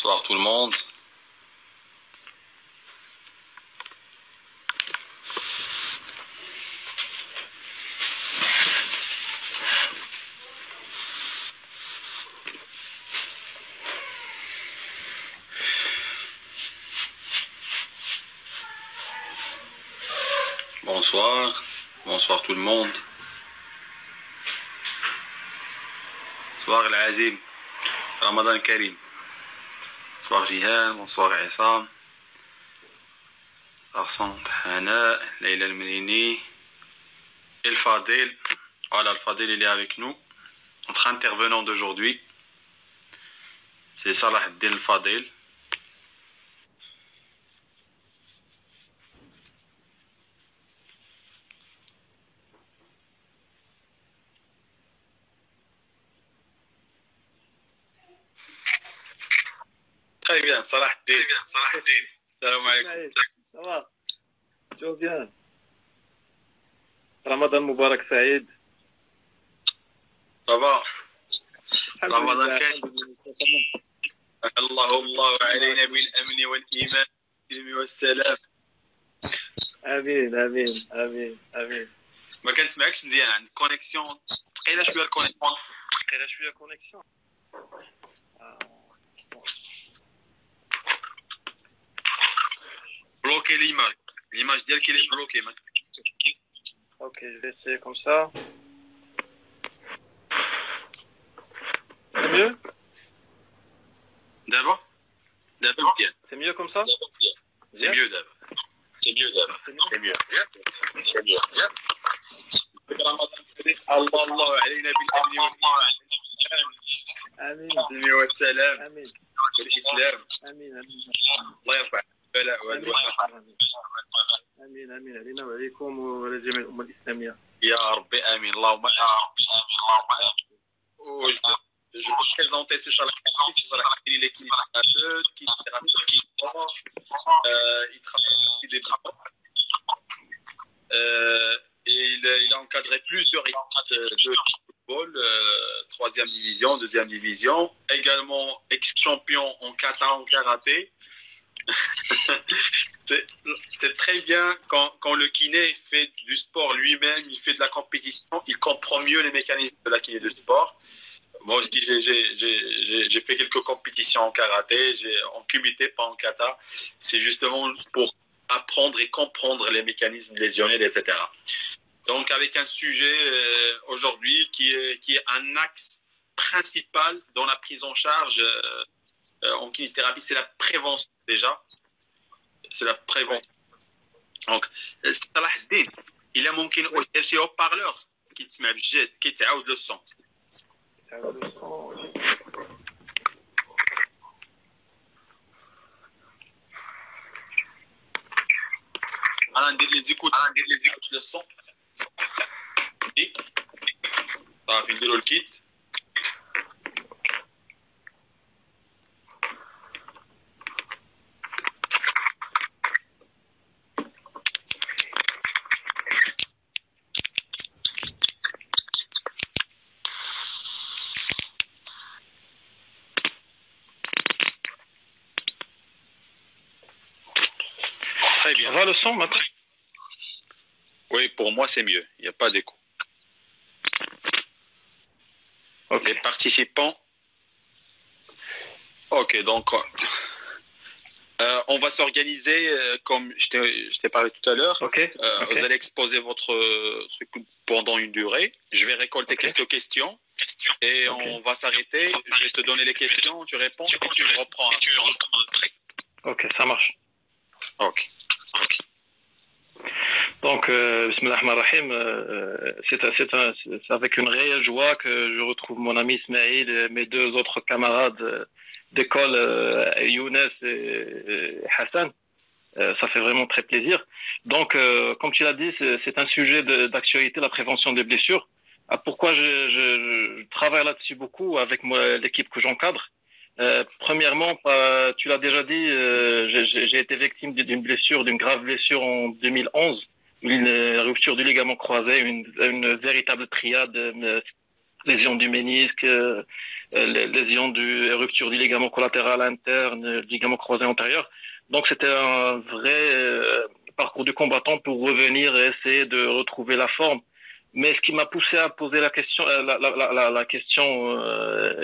Bonsoir tout le monde. Bonsoir. Bonsoir tout le monde. Bonsoir Al-Azim. Ramadan Karim. Bonsoir Jihan. Bonsoir Issam. Arsant Hana. Leila Al-Menini. Et le Fadil. Voilà, le Fadil il est avec nous. Notre intervenant d'aujourd'hui, c'est Salah Ad-Din Al-Fadil. Très bien, Salah Ad-Din. Salam alaikum. Ça va? Tu vas bien? Ramadan Moubarak Saïd. Ça va? Ramadan Karim. الله علينا بالأمن والإيمان والسلام. آمين آمين آمين آمين. ما كنسمعكش مزيان عندك كونيكسيون ثقيلة شوية الكونيكسيون. ثقيلة شوية كونيكسيون. Bloquer l'image. L'image d'elle qui est bloquée. Ok, je vais essayer comme ça. C'est mieux? D'abord bien. C'est mieux comme ça? C'est mieux d'abord. C'est mieux d'abord. C'est mieux. C'est mieux. الله علينا بالأمن آمين والسلام آمين والإسلام. آمين آمين الله يرفع البلاء والوباء. آمين آمين علينا وعليكم وعلى جميع الأمة الإسلامية. يا ربي آمين. اللهم آمين. Je peux présenter ces salariés. Il est kinésithérapeute, il travaille des travaux. Et il a encadré plusieurs équipes de football, 3e division, 2e division, également ex-champion en kata, en karaté. C'est très bien quand le kiné fait du sport lui-même, il fait de la compétition, il comprend mieux les mécanismes de la kiné de sport. Moi aussi, j'ai fait quelques compétitions en karaté, en kumité, pas en kata. C'est justement pour apprendre et comprendre les mécanismes lésionnels, etc. Donc, avec un sujet aujourd'hui qui est un axe principal dans la prise en charge en kinésithérapie, c'est la prévention déjà. C'est la prévention. Donc, Salah Ad-Din, il a manqué un haut-parleur qui te met بجد qui تعاود le son. انا ندير لي زيكوت le son. صافي نديرو الكيت. Très bien. On va le son maintenant? Oui, pour moi c'est mieux. Il n'y a pas d'écho. Ok. Les participants. Ok, donc on va s'organiser comme je t'ai parlé tout à l'heure. Ok. Vous allez exposer votre truc pendant une durée. Je vais récolter quelques questions et on va s'arrêter. Je vais te donner les questions, tu réponds et tu reprends. Ok, ça marche. Ok. Donc, Bismillah ar-Rahman ar-Rahim, c'est avec une réelle joie que je retrouve mon ami Ismaïl et mes deux autres camarades d'école, Younes et Hassan. Ça fait vraiment très plaisir. Donc, comme tu l'as dit, c'est un sujet d'actualité, la prévention des blessures. Pourquoi je travaille là-dessus beaucoup avec l'équipe que j'encadre? Premièrement, tu l'as déjà dit, j'ai été victime d'une blessure, d'une grave blessure en 2011, une rupture du ligament croisé, une véritable triade, lésion du ménisque, lésion rupture du ligament collatéral interne, ligament croisé antérieur. Donc c'était un vrai parcours du combattant pour revenir et essayer de retrouver la forme. Mais ce qui m'a poussé à poser la question, la question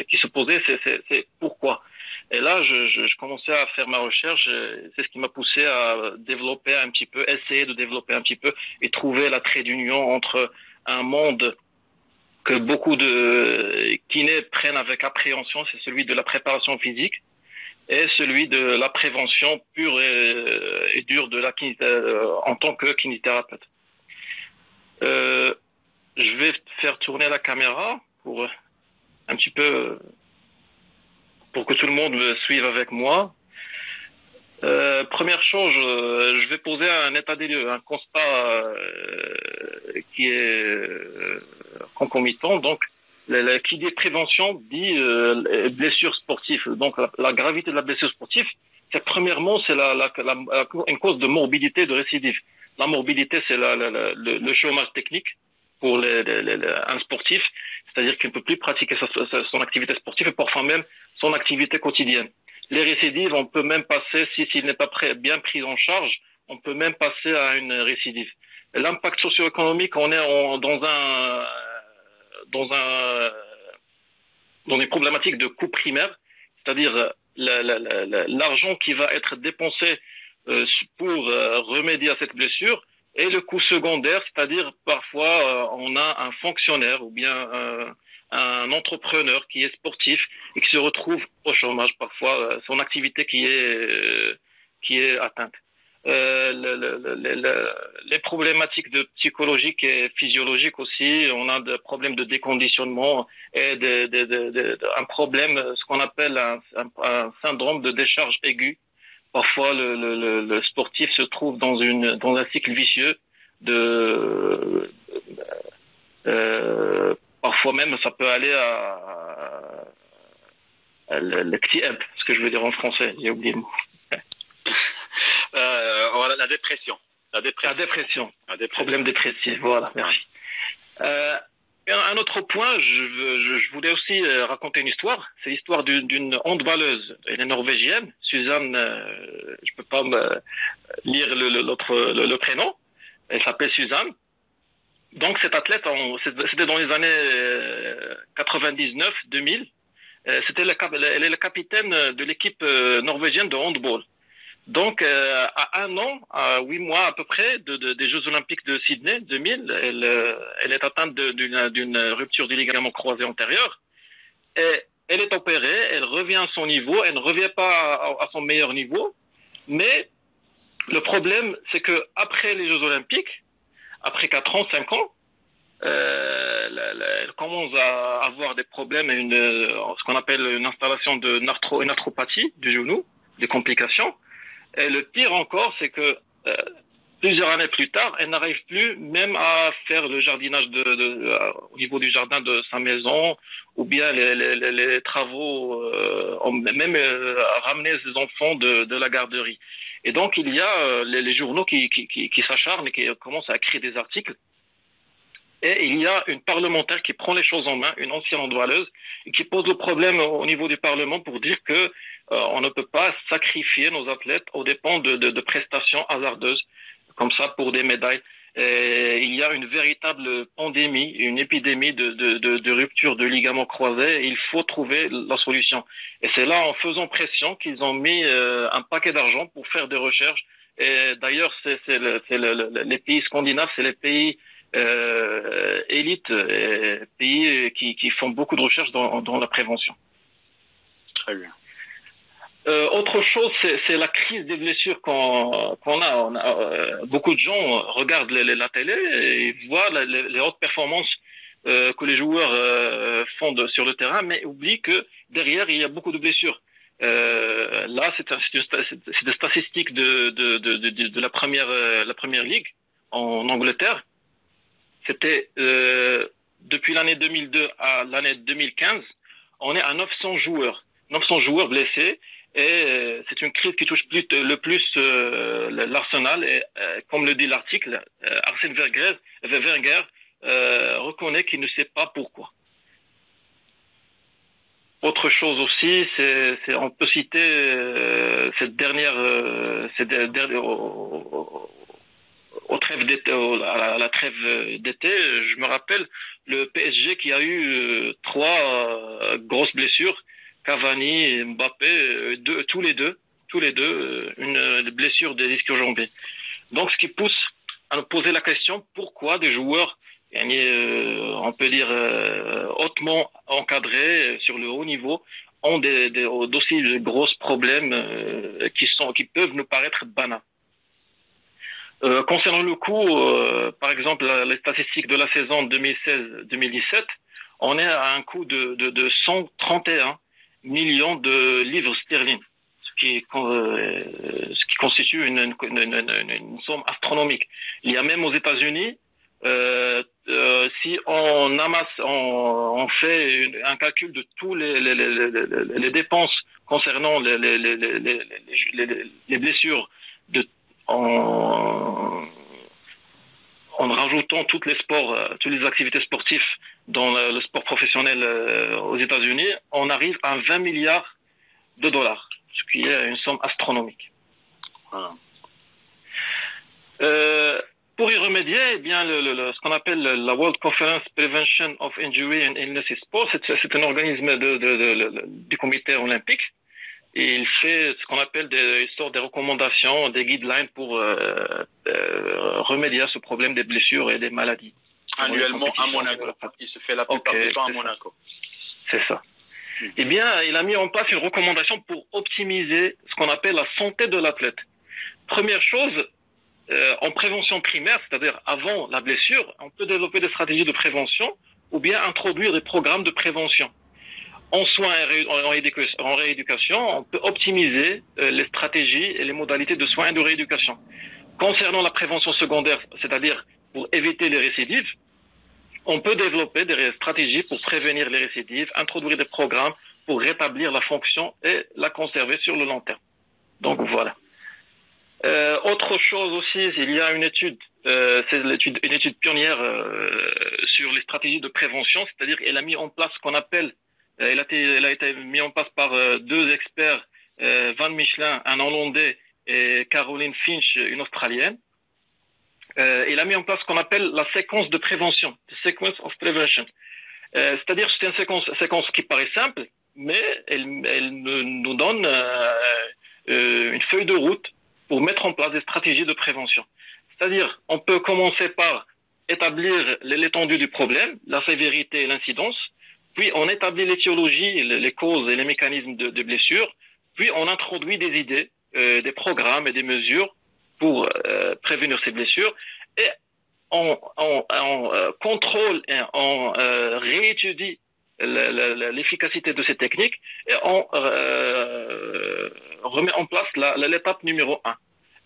qui se posait, c'est pourquoi. Et là, je commençais à faire ma recherche. C'est ce qui m'a poussé à développer un petit peu, essayer de développer un petit peu et trouver la trait d'union entre un monde que beaucoup de kinés prennent avec appréhension, c'est celui de la préparation physique, et celui de la prévention pure et dure de la en tant que kinésithérapeute. Je vais faire tourner la caméra pour un petit peu pour que tout le monde me suive avec moi. Première chose, je vais poser un état des lieux, un constat qui est concomitant. Donc, qui dit prévention dit blessure sportive. Donc, la gravité de la blessure sportive, c'est premièrement, c'est une cause de morbidité, de récidive. La morbidité, c'est le chômage technique pour un sportif, c'est-à-dire qu'il ne peut plus pratiquer son activité sportive et parfois même son activité quotidienne. Les récidives, on peut même passer, s'il n'est pas bien pris en charge, on peut même passer à une récidive. L'impact socio-économique, on est dans une problématique de coût primaire, c'est-à-dire l'argent qui va être dépensé pour remédier à cette blessure, et le coût secondaire, c'est-à-dire parfois on a un fonctionnaire ou bien un entrepreneur qui est sportif et qui se retrouve au chômage, parfois son activité qui est atteinte. Les problématiques psychologiques et physiologiques aussi, on a des problèmes de déconditionnement et un problème, ce qu'on appelle un syndrome de décharge aiguë. Parfois, le sportif se trouve dans un cycle vicieux parfois même, ça peut aller à l'ectieb, ce que je veux dire en français, j'ai oublié le mot. La dépression. La dépression. Problème dépressif, voilà, merci. Un autre point, je voulais aussi raconter une histoire. C'est l'histoire d'une handballeuse. Elle est norvégienne, Suzanne, je peux pas lire le prénom. Elle s'appelle Suzanne. Donc cette athlète, c'était dans les années 99-2000. Elle est la capitaine de l'équipe norvégienne de handball. Donc, à 1 an, à 8 mois à peu près des Jeux Olympiques de Sydney 2000, elle est atteinte d'une rupture du ligament croisé antérieur. Et elle est opérée, elle revient à son niveau, elle ne revient pas à son meilleur niveau. Mais le problème, c'est que après les Jeux Olympiques, après 4 ans, 5 ans, elle commence à avoir des problèmes, ce qu'on appelle une installation d'une arthropathie du genou, des complications. Et le pire encore, c'est que plusieurs années plus tard, elle n'arrive plus même à faire le jardinage au niveau du jardin de sa maison, ou bien les travaux, même ramener ses enfants de la garderie. Et donc, il y a les journaux qui s'acharnent et qui commencent à écrire des articles. Et il y a une parlementaire qui prend les choses en main, une ancienne handballeuse, et qui pose le problème au niveau du Parlement pour dire que on ne peut pas sacrifier nos athlètes aux dépens de prestations hasardeuses, comme ça pour des médailles. Et il y a une véritable pandémie, une épidémie de rupture de ligaments croisés. Il faut trouver la solution. Et c'est là, en faisant pression, qu'ils ont mis un paquet d'argent pour faire des recherches. Et d'ailleurs, les pays scandinaves, c'est les pays élites, pays qui font beaucoup de recherches dans la prévention. Très bien. Autre chose, c'est la crise des blessures qu'on a. Beaucoup de gens regardent la télé et voient les hautes performances que les joueurs font sur le terrain, mais oublient que derrière, il y a beaucoup de blessures. Là, c'est des statistiques de la première ligue en Angleterre. C'était depuis l'année 2002 à l'année 2015, on est à 900 joueurs blessés. Et c'est une crise qui touche le plus l'Arsenal. Et comme le dit l'article, Arsène Wenger reconnaît qu'il ne sait pas pourquoi. Autre chose aussi, on peut citer cette dernière, au trêve d'été, à la trêve d'été, je me rappelle le PSG qui a eu trois grosses blessures, Cavani et Mbappé, tous les deux, une blessure des ischio-jambiers. Donc, ce qui pousse à nous poser la question pourquoi des joueurs, on peut dire hautement encadrés sur le haut niveau, ont d'aussi gros problèmes qui peuvent nous paraître banals. Concernant le coût, par exemple, les statistiques de la saison 2016-2017, on est à un coût de 131 millions de livres sterling, ce qui constitue une somme astronomique. Il y a même aux États-Unis, si on amasse, on fait un calcul de tous les dépenses concernant les blessures en rajoutant tous les sports, toutes les activités sportives dans le sport professionnel aux États-Unis, on arrive à 20 milliards de dollars, ce qui est une somme astronomique. Voilà. Pour y remédier, eh bien, ce qu'on appelle la World Conference Prevention of Injury and Illness in Sport, c'est un organisme du comité olympique. Et il fait ce qu'on appelle des recommandations, des guidelines pour remédier à ce problème des blessures et des maladies. Annuellement à Monaco. Il se fait la plupart du temps à Monaco. C'est ça. Eh bien, il a mis en place une recommandation pour optimiser ce qu'on appelle la santé de l'athlète. Première chose, en prévention primaire, c'est-à-dire avant la blessure, on peut développer des stratégies de prévention ou bien introduire des programmes de prévention. En soins et en rééducation, on peut optimiser les stratégies et les modalités de soins et de rééducation. Concernant la prévention secondaire, c'est-à-dire pour éviter les récidives, on peut développer des stratégies pour prévenir les récidives, introduire des programmes pour rétablir la fonction et la conserver sur le long terme. Donc voilà. Autre chose aussi, il y a une étude, c'est une étude pionnière sur les stratégies de prévention, c'est-à-dire qu'elle a mis en place ce qu'on appelle elle a été mise en place par deux experts, Van Michelin, un Hollandais, et Caroline Finch, une Australienne. Il a mis en place ce qu'on appelle la séquence de prévention, the sequence of prevention. C'est-à-dire que c'est une séquence qui paraît simple, mais elle nous donne une feuille de route pour mettre en place des stratégies de prévention. C'est-à-dire, on peut commencer par établir l'étendue du problème, la sévérité et l'incidence. Puis on établit l'étiologie, les causes et les mécanismes de blessure. Puis on introduit des idées, des programmes et des mesures pour prévenir ces blessures. Et on contrôle et on réétudie l'efficacité de ces techniques et on remet en place l'étape numéro 1.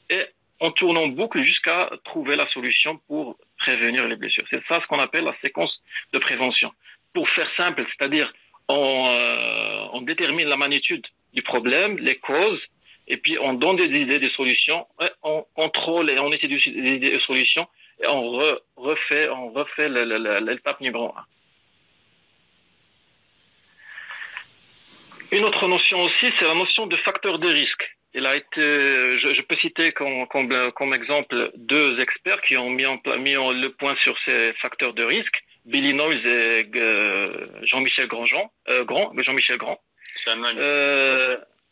Et on tourne en boucle jusqu'à trouver la solution pour prévenir les blessures. C'est ça ce qu'on appelle la séquence de prévention. Pour faire simple, c'est-à-dire on détermine la magnitude du problème, les causes, et puis on donne des idées, des solutions, et on contrôle et on étudie des idées et solutions, et on refait l'étape numéro 1. Une autre notion aussi, c'est la notion de facteur de risque. Il a été, je peux citer comme exemple deux experts qui ont mis le point sur ces facteurs de risque. Billy Noyes et Jean-Michel Grand. Jean-Michel Grand. C'est un ami.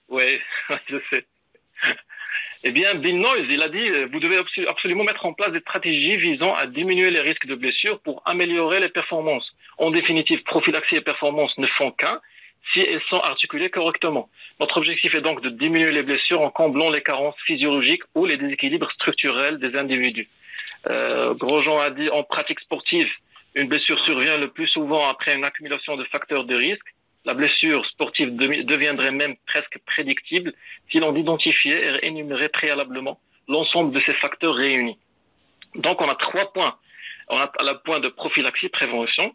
Oui, je sais. Eh bien, Bill Noyes, il a dit, vous devez absolument mettre en place des stratégies visant à diminuer les risques de blessures pour améliorer les performances. En définitive, prophylaxie et performance ne font qu'un si elles sont articulées correctement. Notre objectif est donc de diminuer les blessures en comblant les carences physiologiques ou les déséquilibres structurels des individus. Grosjean a dit, en pratique sportive, une blessure survient le plus souvent après une accumulation de facteurs de risque. La blessure sportive deviendrait même presque prédictible si l'on identifiait et énumérait préalablement l'ensemble de ces facteurs réunis. Donc on a 3 points. On a le point de prophylaxie, prévention.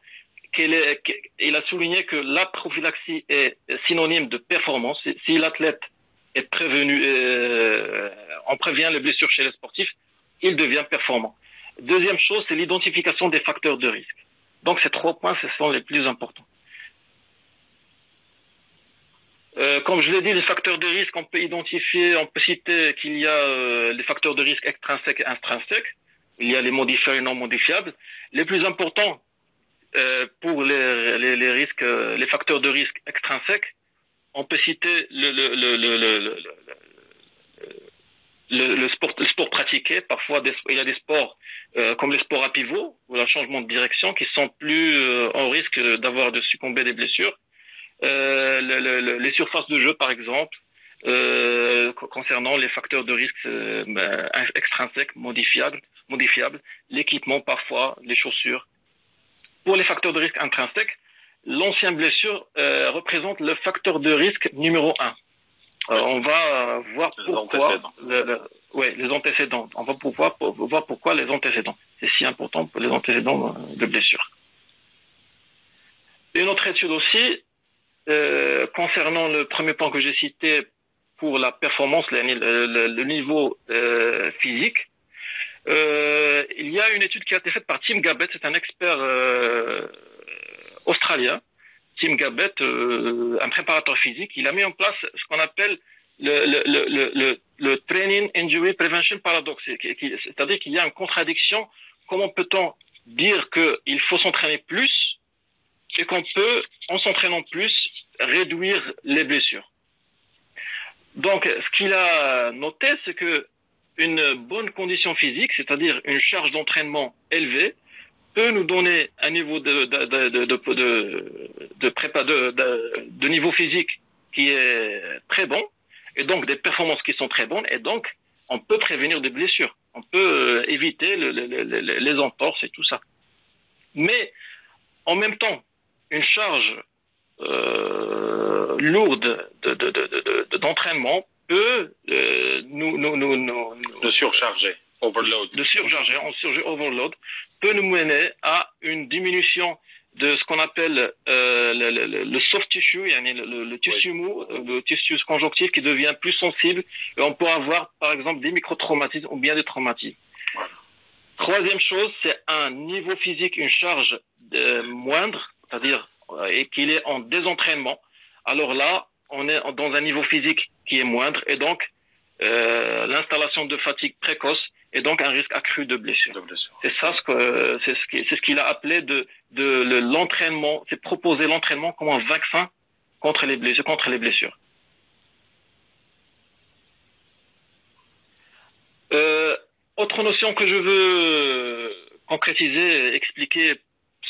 Il a souligné que la prophylaxie est synonyme de performance. Si l'athlète est prévenu, on prévient les blessures chez les sportifs, il devient performant. Deuxième chose, c'est l'identification des facteurs de risque. Donc ces 3 points, ce sont les plus importants. Comme je l'ai dit, les facteurs de risque, on peut identifier, on peut citer qu'il y a les facteurs de risque extrinsèques et intrinsèques. Il y a les modifiables et non modifiables. Les plus importants pour les risques, les facteurs de risque extrinsèques, on peut citer le sport pratiqué. Parfois, il y a des sports comme les sports à pivot ou le changement de direction qui sont plus en risque d'avoir de succomber des blessures. Les surfaces de jeu, par exemple, concernant les facteurs de risque extrinsèques, modifiables, l'équipement parfois, les chaussures. Pour les facteurs de risque intrinsèques, l'ancienne blessure représente le facteur de risque numéro 1. On va voir pourquoi les antécédents. On va pouvoir voir pourquoi les antécédents. C'est si important pour les antécédents de blessure. Une autre étude aussi, concernant le premier point que j'ai cité pour la performance, le niveau physique, il y a une étude qui a été faite par Tim Gabbett, c'est un expert australien. Tim Gabbett, un préparateur physique, il a mis en place ce qu'on appelle le Training Injury Prevention Paradox, c'est-à-dire qu'il y a une contradiction. Comment peut-on dire qu'il faut s'entraîner plus et qu'on peut, en s'entraînant plus, réduire les blessures? Donc, ce qu'il a noté, c'est que une bonne condition physique, c'est-à-dire une charge d'entraînement élevée, peut nous donner un niveau de niveau physique qui est très bon, et donc des performances qui sont très bonnes, et donc on peut prévenir des blessures, on peut éviter les entorses et tout ça. Mais en même temps, une charge lourde d'entraînement peut nous surcharger, overload. Overload peut nous mener à une diminution de ce qu'on appelle le soft tissue, le tissu mou, le tissu conjonctif qui devient plus sensible, et on peut avoir par exemple des micro-traumatismes ou bien des traumatismes. Voilà. Troisième chose, c'est un niveau physique, une charge moindre, c'est-à-dire et qu'il est en désentraînement. Alors là, on est dans un niveau physique qui est moindre, et donc l'installation de fatigue précoce et donc un risque accru de blessure. C'est ça c'est ce qu'il a appelé de l'entraînement, c'est proposer l'entraînement comme un vaccin contre les blessures. Autre notion que je veux concrétiser, expliquer,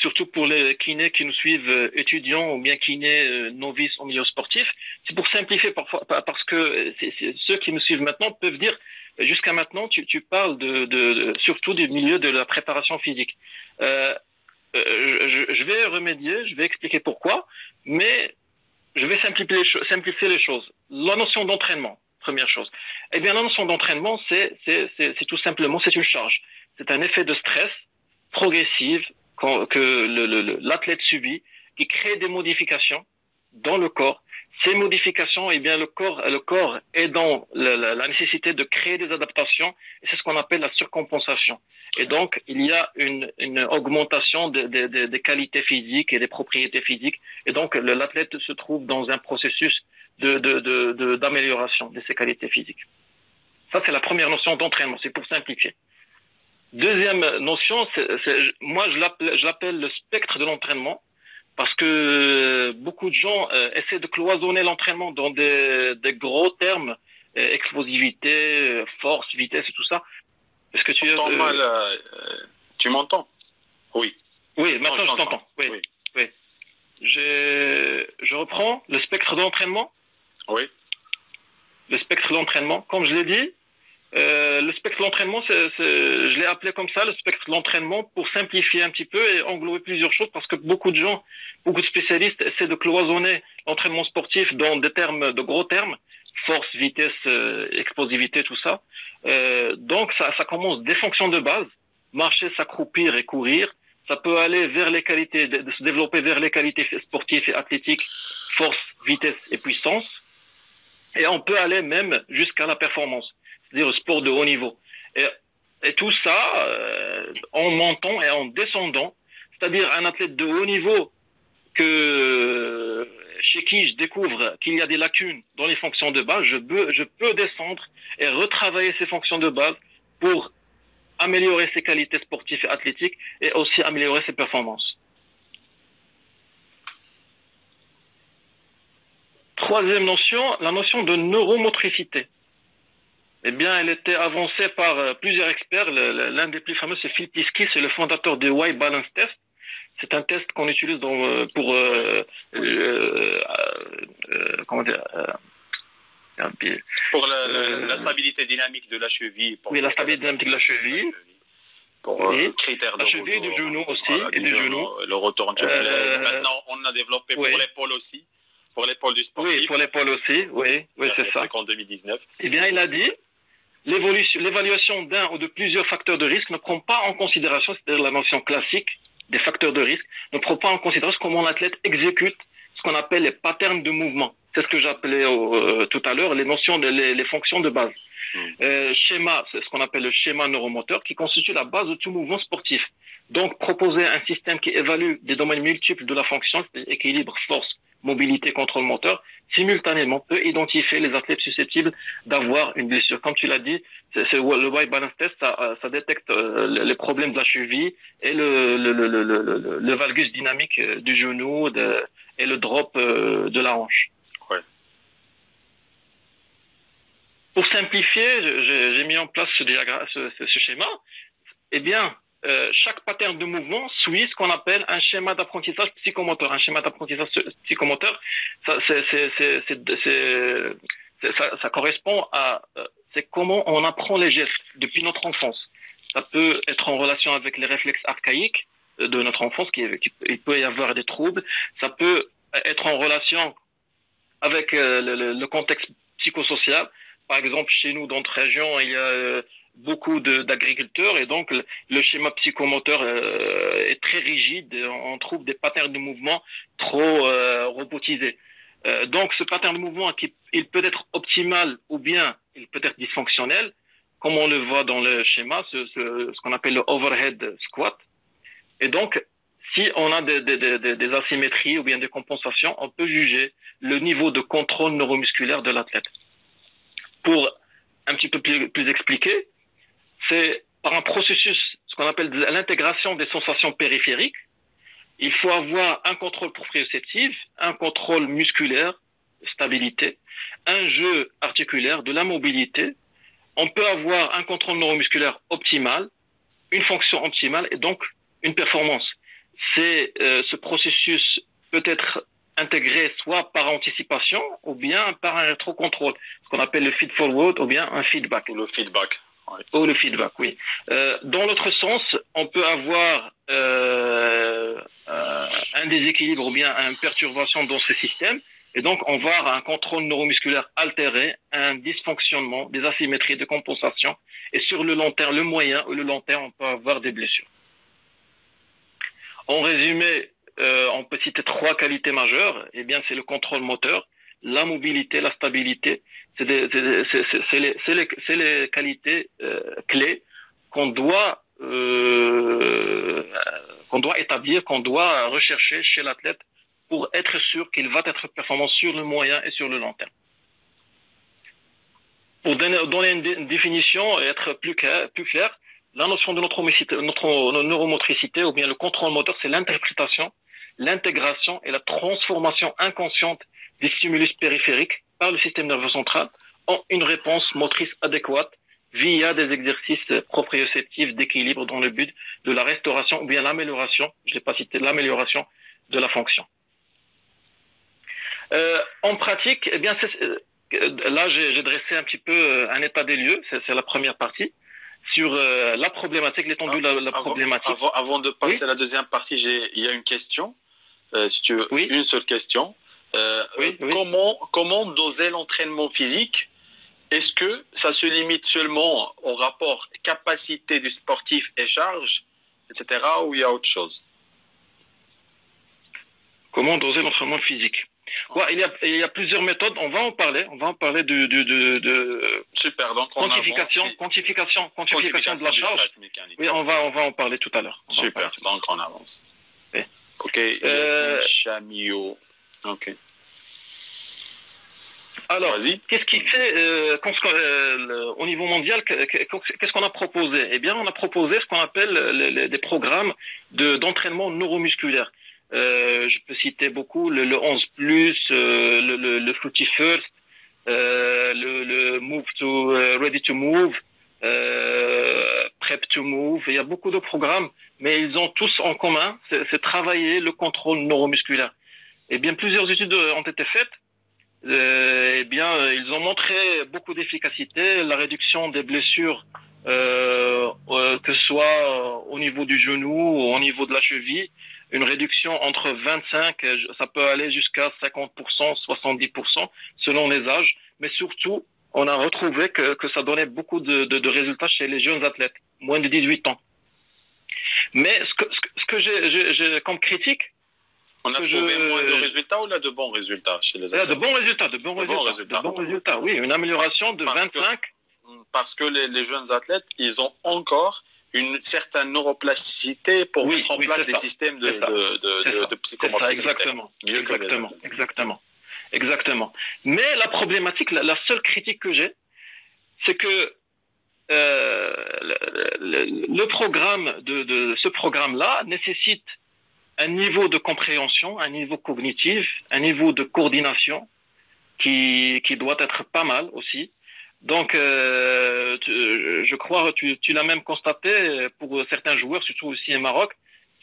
surtout pour les kinés qui nous suivent, étudiants ou bien kinés novices au milieu sportif, c'est pour simplifier parfois, parce que ceux qui me suivent maintenant peuvent dire, jusqu'à maintenant, tu parles surtout du milieu de la préparation physique. Je vais remédier, je vais expliquer pourquoi, mais je vais simplifier les choses. La notion d'entraînement, première chose. Eh bien, la notion d'entraînement, c'est tout simplement, c'est une charge. C'est un effet de stress progressive que l'athlète subit, qui crée des modifications dans le corps. Ces modifications, eh bien, le corps est dans la nécessité de créer des adaptations, et c'est ce qu'on appelle la surcompensation. Et donc, il y a une augmentation des qualités physiques et des propriétés physiques, et donc l'athlète se trouve dans un processus d'amélioration de ses qualités physiques. Ça, c'est la première notion d'entraînement, c'est pour simplifier. Deuxième notion, moi je l'appelle le spectre de l'entraînement, parce que beaucoup de gens essaient de cloisonner l'entraînement dans des gros termes, explosivité, force, vitesse et tout ça. Est-ce que tu m'entends? Oui. Oui, maintenant je t'entends. Oui. Je reprends le spectre de l'entraînement. Oui. Le spectre de l'entraînement, comme je l'ai dit, le spectre de l'entraînement, je l'ai appelé comme ça, le spectre de l'entraînement, pour simplifier un petit peu et englober plusieurs choses, parce que beaucoup de gens, beaucoup de spécialistes essaient de cloisonner l'entraînement sportif dans des termes, de gros termes, force, vitesse, explosivité, tout ça. Donc ça commence des fonctions de base, marcher, s'accroupir et courir. Ça peut aller vers les qualités, de se développer vers les qualités sportives et athlétiques, force, vitesse et puissance. Et on peut aller même jusqu'à la performance, c'est-à-dire le sport de haut niveau. Et tout ça en montant et en descendant, c'est-à-dire un athlète de haut niveau chez qui je découvre qu'il y a des lacunes dans les fonctions de base, je peux descendre et retravailler ces fonctions de base pour améliorer ses qualités sportives et athlétiques et aussi améliorer ses performances. Troisième notion, la notion de neuromotricité. Eh bien, elle était avancée par plusieurs experts. L'un des plus fameux, c'est Phil Plissky, c'est le fondateur du White Balance Test. C'est un test qu'on utilise pour comment dire pour la stabilité dynamique de la cheville. Oui, la stabilité dynamique de la cheville. Pour critères de la cheville, du genou aussi, voilà, et du genou. Le retour en cheville. Maintenant, on a développé pour l'épaule aussi. Pour l'épaule du sportif. Oui, pour l'épaule aussi, oui c'est ça. En 2019. Eh bien, il a dit, l'évaluation d'un ou de plusieurs facteurs de risque ne prend pas en considération, c'est-à-dire la notion classique des facteurs de risque, ne prend pas en considération comment l'athlète exécute ce qu'on appelle les patterns de mouvement. C'est ce que j'appelais tout à l'heure, les fonctions de base. Schéma, c'est ce qu'on appelle le schéma neuromoteur, qui constitue la base de tout mouvement sportif. Donc, proposer un système qui évalue des domaines multiples de la fonction, c'est-à-dire équilibre, force, mobilité, contrôle moteur, simultanément peut identifier les athlètes susceptibles d'avoir une blessure. Comme tu l'as dit, le White Balance Test, ça détecte les problèmes de la cheville et le valgus dynamique du genou et le drop de la hanche. Ouais. Pour simplifier, j'ai mis en place ce schéma. Eh bien, chaque pattern de mouvement suit ce qu'on appelle un schéma d'apprentissage psychomoteur. Un schéma d'apprentissage psychomoteur, ça correspond à c'est comment on apprend les gestes depuis notre enfance. Ça peut être en relation avec les réflexes archaïques de notre enfance, il peut y avoir des troubles. Ça peut être en relation avec le contexte psychosocial. Par exemple, chez nous, dans notre région, il y a beaucoup d'agriculteurs et donc le schéma psychomoteur est très rigide. On trouve des patterns de mouvement trop robotisés. Donc, ce pattern de mouvement, il peut être optimal ou bien il peut être dysfonctionnel, comme on le voit dans le schéma, ce qu'on appelle le overhead squat. Et donc, si on a des asymétries ou bien des compensations, on peut juger le niveau de contrôle neuromusculaire de l'athlète. Pour un petit peu plus expliquer, c'est par un processus, ce qu'on appelle l'intégration des sensations périphériques. Il faut avoir un contrôle proprioceptif, un contrôle musculaire, stabilité, un jeu articulaire, de la mobilité. On peut avoir un contrôle neuromusculaire optimal, une fonction optimale et donc une performance. Ce processus peut être intégré soit par anticipation ou bien par un rétrocontrôle, ce qu'on appelle le feed-forward ou bien un feedback. Ou le feedback. Ouais. Ou le feedback, oui. Dans l'autre sens, on peut avoir un déséquilibre ou bien une perturbation dans ce système et donc on va avoir un contrôle neuromusculaire altéré, un dysfonctionnement, des asymétries de compensation et sur le long terme, le moyen ou le long terme, on peut avoir des blessures. En résumé, on peut citer 3 qualités majeures. Eh bien, c'est le contrôle moteur, la mobilité, la stabilité. C'est les qualités clés qu'on doit établir, qu'on doit rechercher chez l'athlète pour être sûr qu'il va être performant sur le moyen et sur le long terme. Pour donner une définition et être plus clair, la notion de notre neuromotricité ou bien le contrôle moteur, c'est l'interprétation, l'intégration et la transformation inconsciente des stimulus périphériques par le système nerveux central en une réponse motrice adéquate via des exercices proprioceptifs d'équilibre dans le but de la restauration ou bien l'amélioration, je n'ai pas cité, l'amélioration de la fonction. En pratique, eh bien, là j'ai dressé un petit peu un état des lieux, c'est la première partie, sur la problématique, l'étendue de la problématique. Avant de passer à la deuxième partie, il y a une question, si tu veux, une seule question. Comment doser l'entraînement physique? Est-ce que ça se limite seulement au rapport capacité du sportif et charge, etc., ou il y a autre chose? Comment doser l'entraînement physique? Ouais, il y a plusieurs méthodes, on va en parler de super, donc quantification de la charge. Oui, on va en parler tout à l'heure. Super, donc on avance. Oui. Ok, Chamillot. Ok. Alors, Vas-y. qu'est-ce qui fait au niveau mondial, qu'est-ce qu'on a proposé? Eh bien, on a proposé ce qu'on appelle des programmes d'entraînement neuromusculaire. Je peux citer beaucoup le 11 plus, le Footy First, le Move to Ready to Move, Prep to Move. Il y a beaucoup de programmes, mais ils ont tous en commun, c'est travailler le contrôle neuromusculaire. Eh bien, plusieurs études ont été faites. Eh bien, ils ont montré beaucoup d'efficacité, la réduction des blessures, que ce soit au niveau du genou ou au niveau de la cheville, une réduction entre 25, ça peut aller jusqu'à 50%, 70% selon les âges, mais surtout, on a retrouvé que ça donnait beaucoup de résultats chez les jeunes athlètes, moins de 18 ans. Mais ce que j'ai comme critique, on a trouvé moins de résultats ou là de bons résultats chez les athlètes? De bons résultats, oui, une amélioration de 25. Parce que les jeunes athlètes, ils ont encore une certaine neuroplasticité pour mettre en place des systèmes de psychomotricité. Exactement. Mais la problématique, la seule critique que j'ai, c'est que ce programme-là nécessite un niveau de compréhension, un niveau cognitif, un niveau de coordination qui doit être pas mal aussi. Donc, je crois, tu l'as même constaté pour certains joueurs, surtout aussi au Maroc,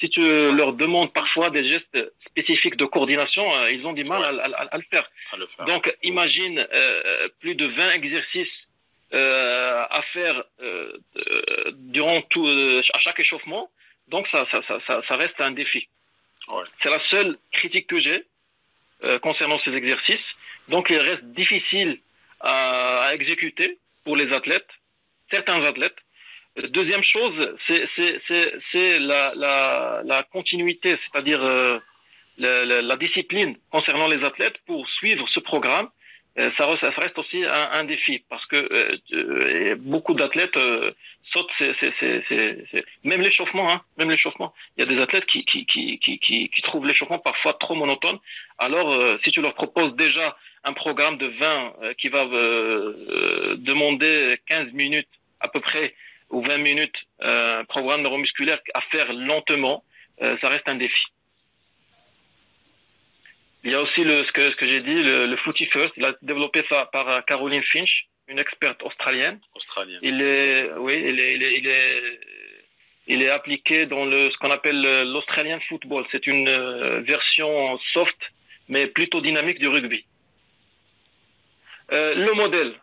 si tu leur demandes parfois des gestes spécifiques de coordination, ils ont du mal à le faire. Donc, imagine plus de 20 exercices à faire durant à chaque échauffement. Donc, ça reste un défi. Ouais. C'est la seule critique que j'ai concernant ces exercices. Donc, il reste difficile à exécuter pour les athlètes, certains athlètes. Deuxième chose, c'est la continuité, c'est-à-dire la discipline concernant les athlètes pour suivre ce programme. Ça reste aussi un défi parce que beaucoup d'athlètes sautent même l'échauffement, même l'échauffement. Il y a des athlètes qui trouvent l'échauffement parfois trop monotone. Alors, si tu leur proposes déjà un programme de 20 qui va demander 15 minutes à peu près ou 20 minutes, programme neuromusculaire à faire lentement, ça reste un défi. Il y a aussi ce que j'ai dit, le Footy First. Il a développé ça par Caroline Finch, une experte australienne. Il est appliqué dans ce qu'on appelle l'Australian Football. C'est une version soft, mais plutôt dynamique du rugby. Le modèle.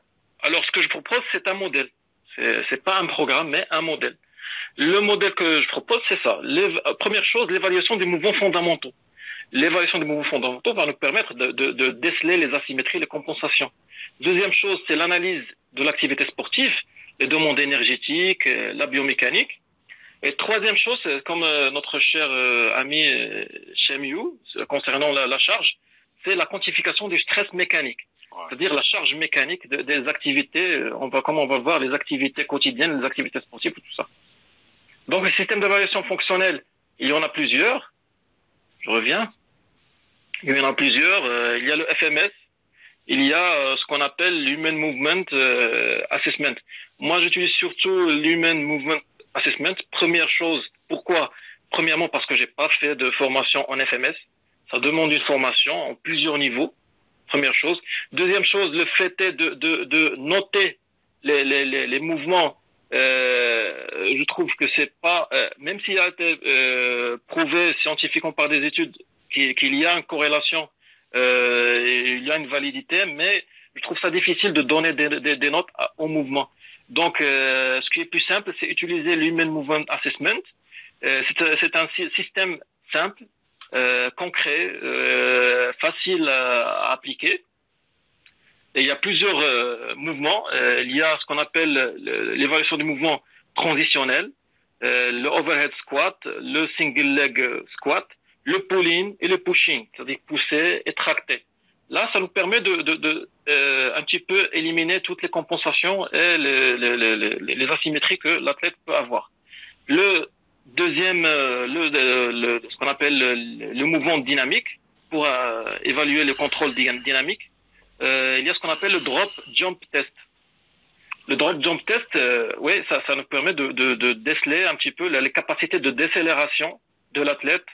Alors, ce que je propose, c'est un modèle. C'est pas un programme, mais un modèle. Le modèle que je propose, c'est ça. Première chose, l'évaluation des mouvements fondamentaux. L'évaluation des mouvements fondamentaux va nous permettre de déceler les asymétries, les compensations. Deuxième chose, c'est l'analyse de l'activité sportive, les demandes énergétiques, la biomécanique. Et troisième chose, comme notre cher ami Chemiou, concernant la charge, c'est la quantification du stress mécanique. C'est-à-dire la charge mécanique des activités, comme on va voir les activités quotidiennes, les activités sportives, tout ça. Donc, le système d'évaluation fonctionnelle, il y en a plusieurs. Je reviens. Il y en a plusieurs. Il y a le FMS. Il y a ce qu'on appelle l'Human Movement Assessment. Moi, j'utilise surtout l'Human Movement Assessment. Première chose, pourquoi? Premièrement, parce que j'ai pas fait de formation en FMS. Ça demande une formation en plusieurs niveaux. Première chose. Deuxième chose, le fait est de noter les mouvements. Je trouve que c'est pas, même s'il a été prouvé scientifiquement par des études qu'il y a une corrélation, il y a une validité, mais je trouve ça difficile de donner des notes au mouvement. Donc, ce qui est plus simple, c'est utiliser l'Human Movement Assessment. C'est un système simple, concret, facile à appliquer. Et il y a plusieurs mouvements. Il y a ce qu'on appelle l'évaluation du mouvement transitionnel, le overhead squat, le single leg squat, le pull-in et le push-in, c'est-à-dire pousser et tracter. Là, ça nous permet un petit peu éliminer toutes les compensations et les asymétries que l'athlète peut avoir. Le deuxième, ce qu'on appelle le mouvement dynamique pour évaluer le contrôle dynamique. il y a ce qu'on appelle le drop jump test. Le drop jump test, oui, ça nous permet de déceler un petit peu les capacités de décélération de l'athlète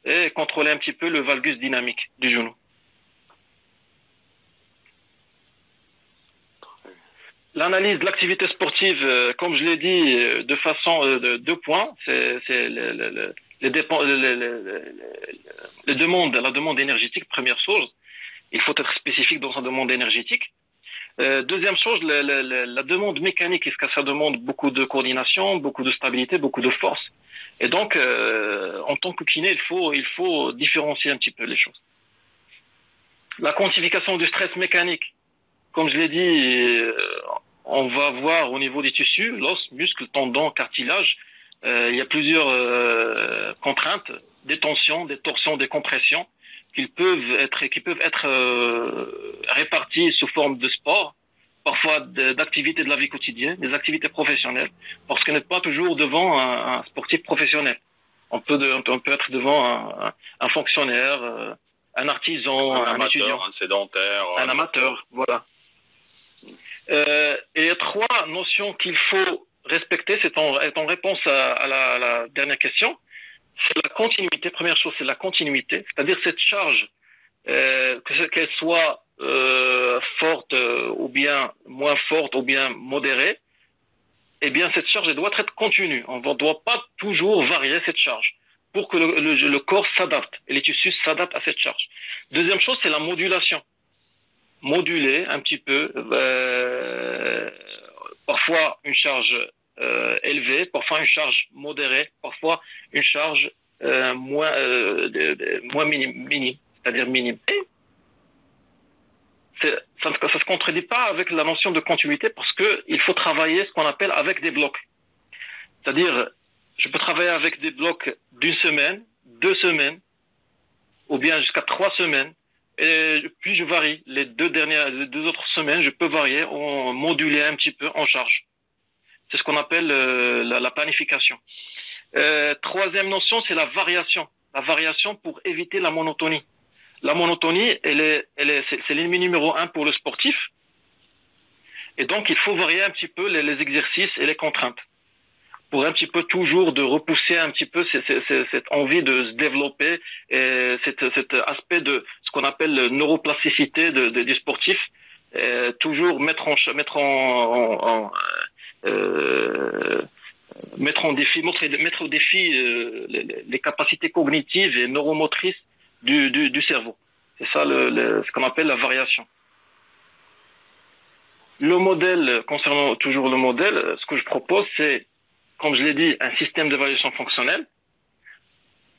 et contrôler un petit peu le valgus dynamique du genou. L'analyse de l'activité sportive, comme je l'ai dit, de façon de deux points, c'est les demandes, la demande énergétique, première chose. Il faut être spécifique dans sa demande énergétique. Deuxième chose, la demande mécanique, est-ce que ça demande beaucoup de coordination, beaucoup de stabilité, beaucoup de force. Et donc, en tant que kiné, il faut différencier un petit peu les choses. La quantification du stress mécanique, comme je l'ai dit, on va voir au niveau des tissus, l'os, muscles, tendons, cartilage. Il y a plusieurs contraintes, des tensions, des torsions, des compressions qui peuvent être réparties sous forme de sport, parfois d'activités de la vie quotidienne, des activités professionnelles, parce qu'on n'est pas toujours devant un sportif professionnel. On peut être devant un fonctionnaire, un artisan, un amateur, étudiant, un sédentaire, un amateur, voilà. Et trois notions qu'il faut respecter, c'est en réponse à la dernière question, c'est la continuité. Première chose, c'est la continuité, c'est-à-dire cette charge, qu'elle soit forte ou bien moins forte ou bien modérée, eh bien cette charge elle doit être continue. On ne doit pas toujours varier cette charge pour que le corps s'adapte et les tissus s'adaptent à cette charge. Deuxième chose, c'est la modulation. Moduler un petit peu, parfois une charge élevée, parfois une charge modérée, parfois une charge moins minime, c'est-à-dire minime. Ça ne se contredit pas avec la notion de continuité parce que il faut travailler ce qu'on appelle avec des blocs. C'est-à-dire, je peux travailler avec des blocs d'une semaine, 2 semaines, ou bien jusqu'à 3 semaines. Et puis je varie. Les deux autres semaines, je peux varier, moduler un petit peu en charge. C'est ce qu'on appelle la planification. Troisième notion, c'est la variation. La variation pour éviter la monotonie. La monotonie, c'est l'ennemi numéro 1 pour le sportif. Et donc, il faut varier un petit peu les exercices et les contraintes pour un petit peu toujours de repousser un petit peu cette envie de se développer et cet aspect de ce qu'on appelle neuroplasticité du sportif, toujours mettre au défi les capacités cognitives et neuromotrices du cerveau. C'est ça ce qu'on appelle la variation. Le modèle, concernant toujours le modèle, ce que je propose, c'est, comme je l'ai dit, un système d'évaluation fonctionnelle,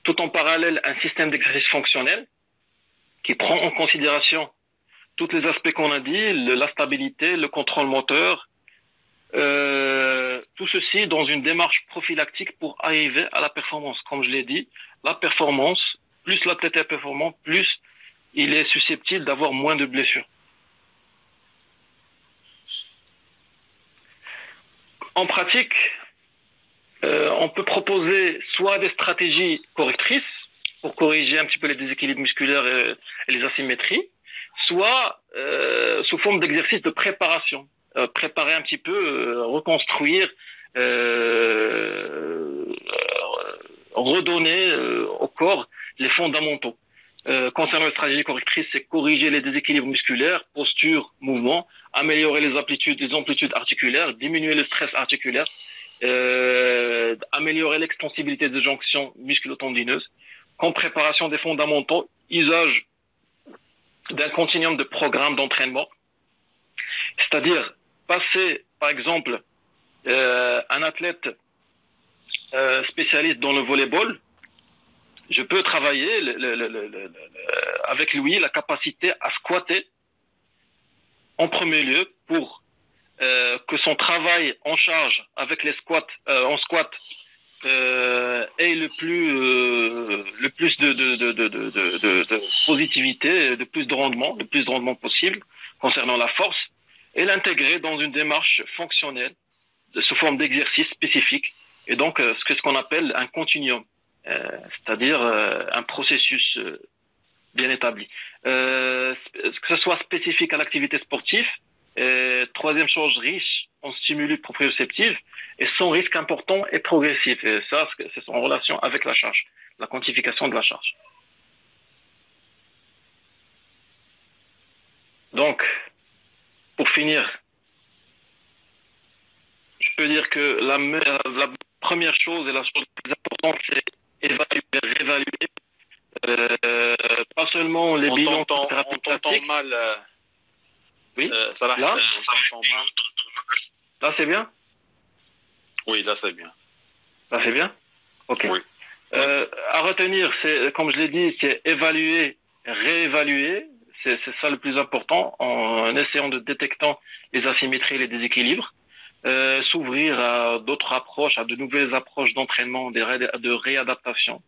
tout en parallèle un système d'exercice fonctionnel qui prend en considération tous les aspects qu'on a dit, la stabilité, le contrôle moteur, tout ceci dans une démarche prophylactique pour arriver à la performance. Comme je l'ai dit, la performance, plus l'athlète est performant, plus il est susceptible d'avoir moins de blessures. En pratique, on peut proposer soit des stratégies correctrices pour corriger un petit peu les déséquilibres musculaires et les asymétries, soit sous forme d'exercice de préparation, préparer un petit peu, reconstruire, redonner au corps les fondamentaux. Concernant les stratégies correctrices, c'est corriger les déséquilibres musculaires, posture, mouvement, améliorer les amplitudes articulaires, diminuer le stress articulaire, améliorer l'extensibilité des jonctions musculo-tendineuses. Comme préparation des fondamentaux, usage d'un continuum de programmes d'entraînement, c'est-à-dire passer, par exemple, un athlète spécialiste dans le volleyball, je peux travailler avec lui la capacité à squatter en premier lieu pour que son travail en charge avec les squats, en squat, ait le plus de positivité, de plus de rendement possible concernant la force, et l'intégrer dans une démarche fonctionnelle sous forme d'exercice spécifique, et donc ce qu'on appelle un continuum, c'est-à-dire un processus bien établi. que ce soit spécifique à l'activité sportive. Troisième chose, riche en stimuli proprioceptifs et sans risque important et progressif. Et ça, c'est en relation avec la charge, la quantification de la charge. Donc, pour finir, je peux dire que la première chose et la chose la plus importante, c'est évaluer, réévaluer. Pas seulement les bilans thérapeutiques. Mal. Oui. Salah, là, on t'entend mal. Là, c'est bien. Oui, là, c'est bien. Là, c'est bien. Ok. Oui. À retenir, c'est comme je l'ai dit, c'est évaluer, réévaluer. C'est ça le plus important en essayant de détecter les asymétries, les déséquilibres. S'ouvrir à d'autres approches, à de nouvelles approches d'entraînement, de réadaptation,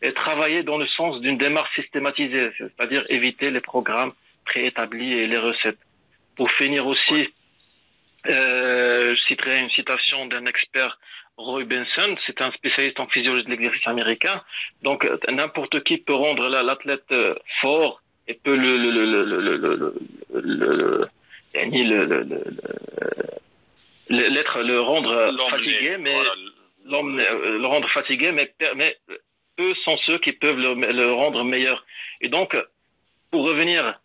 et travailler dans le sens d'une démarche systématisée, c'est-à-dire éviter les programmes préétablis et les recettes. Pour finir aussi, je citerai une citation d'un expert, Roy Benson, c'est un spécialiste en physiologie de l'exercice américain. Donc n'importe qui peut rendre l'athlète fort et peut le rendre fatigué, mais le rendre fatigué, mais eux sont ceux qui peuvent le rendre meilleur. Et donc, pour revenir,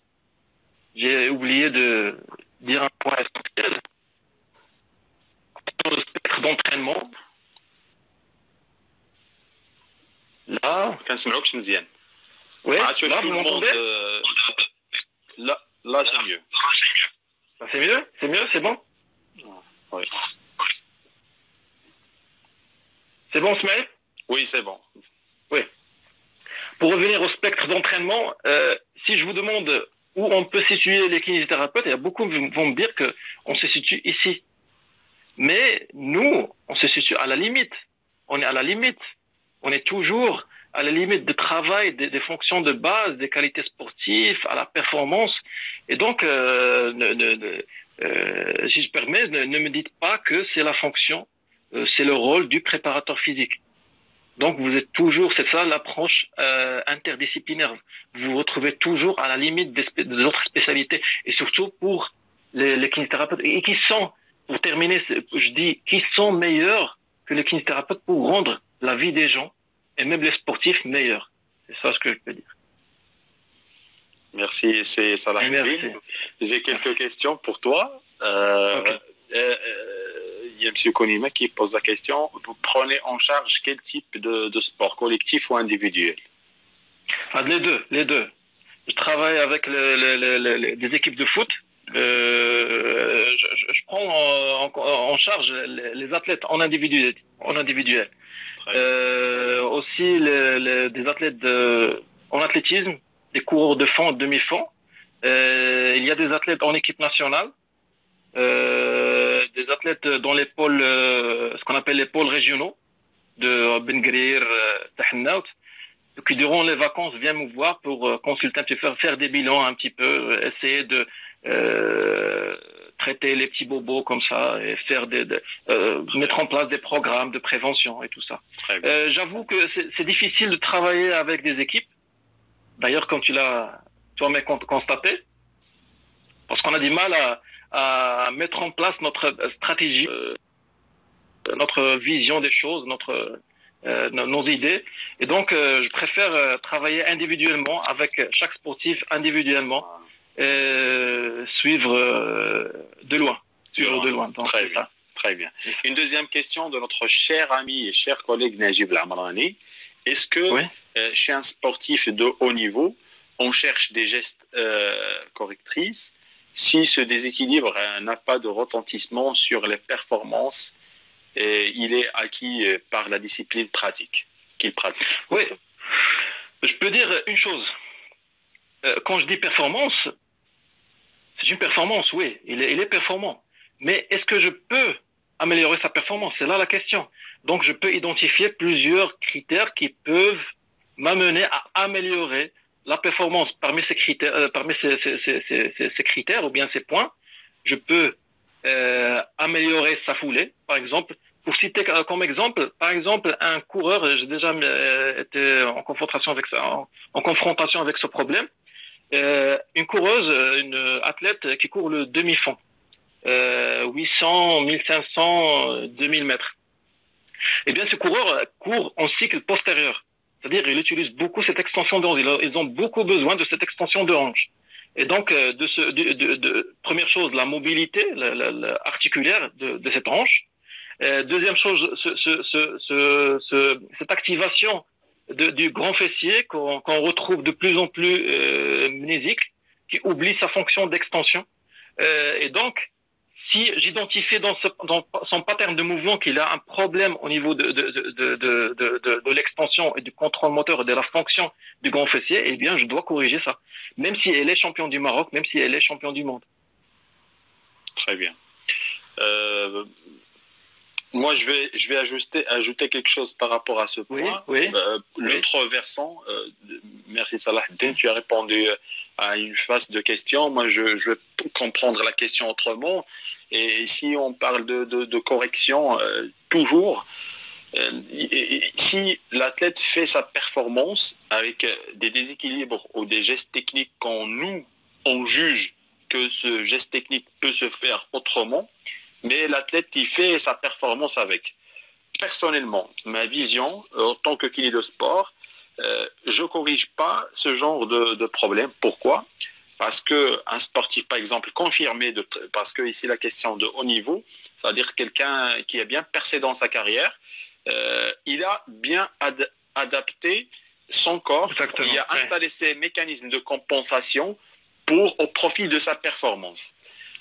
j'ai oublié de dire un point essentiel. Dans le spectre d'entraînement, là, oui, là, vous m'entendez? Là, c'est mieux. C'est mieux? C'est mieux? C'est bon? Oui. C'est bon, Smaïl? Oui, c'est bon. Oui. Pour revenir au spectre d'entraînement, si je vous demande où on peut situer les kinésithérapeutes, il y a beaucoup qui vont me dire qu'on se situe ici. Mais nous, on se situe à la limite. On est à la limite. On est toujours à la limite de travail, des fonctions de base, des qualités sportives, à la performance. Et donc, si je permets, ne me dites pas que c'est la fonction, c'est le rôle du préparateur physique. Donc, vous êtes toujours, c'est ça l'approche interdisciplinaire. Vous vous retrouvez toujours à la limite des autres spécialités. Et surtout pour les kinésithérapeutes. Et qui sont, pour terminer, je dis, qui sont meilleurs que les kinésithérapeutes pour rendre la vie des gens et même les sportifs meilleurs. C'est ça ce que je peux dire. Merci, c'est Salah. J'ai quelques questions pour toi. Okay. Il y a M. Konima qui pose la question. Vous prenez en charge quel type de sport, collectif ou individuel? Les deux. Je travaille avec des équipes de foot. Je prends en charge les athlètes en individuel. Aussi des athlètes en athlétisme, des coureurs de fond, demi-fond. Il y a des athlètes en équipe nationale, des athlètes dans les pôles, ce qu'on appelle les pôles régionaux de Ben Guerir, Tahannaout, qui durant les vacances viennent me voir pour consulter un petit peu, faire des bilans un petit peu, essayer de traiter les petits bobos comme ça et faire mettre en place des programmes de prévention et tout ça. J'avoue que c'est difficile de travailler avec des équipes. D'ailleurs, comme tu l'as toi-même constaté, parce qu'on a du mal à mettre en place notre stratégie, notre vision des choses, nos idées. Et donc, je préfère travailler individuellement avec chaque sportif individuellement et suivre de loin. Donc, très bien. Une deuxième question de notre cher ami et cher collègue Najib Lamrani. Est-ce que chez un sportif de haut niveau, on cherche des gestes correctrices si ce déséquilibre n'a pas de retentissement sur les performances et il est acquis par la discipline qu'il pratique? Oui, je peux dire une chose. Quand je dis performance, c'est une performance, oui, il est performant. Mais est-ce que je peux améliorer sa performance? C'est là la question. Donc, je peux identifier plusieurs critères qui peuvent m'amener à améliorer la performance. Parmi ces critères, ces critères ou bien ces points, je peux améliorer sa foulée, par exemple. Pour citer comme exemple, par exemple, un coureur, j'ai déjà été en confrontation avec ça, en confrontation avec ce problème. une coureuse, une athlète qui court le demi-fond, 800, 1500, 2000 mètres. Eh bien, ce coureur court en cycle postérieur. C'est-à-dire, il utilise beaucoup cette extension de hanche. Ils ont beaucoup besoin de cette extension de hanche. Et donc, première chose, la mobilité articulaire de cette hanche. Deuxième chose, cette activation du grand fessier qu'on retrouve de plus en plus mnésique, qui oublie sa fonction d'extension. Et donc, si j'identifie dans son pattern de mouvement qu'il a un problème au niveau de l'extension et du contrôle moteur et de la fonction du grand fessier, eh bien, je dois corriger ça. Même si elle est championne du Maroc, même si elle est championne du monde. Très bien. Moi, je vais ajouter quelque chose par rapport à ce point. Oui. L'autre versant, merci Salah, tu as répondu à une phase de questions. Moi, je vais comprendre la question autrement. Et si on parle de correction, toujours, si l'athlète fait sa performance avec des déséquilibres ou des gestes techniques on juge que ce geste technique peut se faire autrement, mais l'athlète, il fait sa performance avec. Personnellement, ma vision, en tant que kiné de sport, je ne corrige pas ce genre de problème. Pourquoi? Parce qu'un sportif, par exemple, confirmé, parce que ici la question de haut niveau, c'est-à-dire quelqu'un qui a bien percé dans sa carrière, il a bien adapté son corps, Exactement, il a installé ses mécanismes de compensation au profit de sa performance.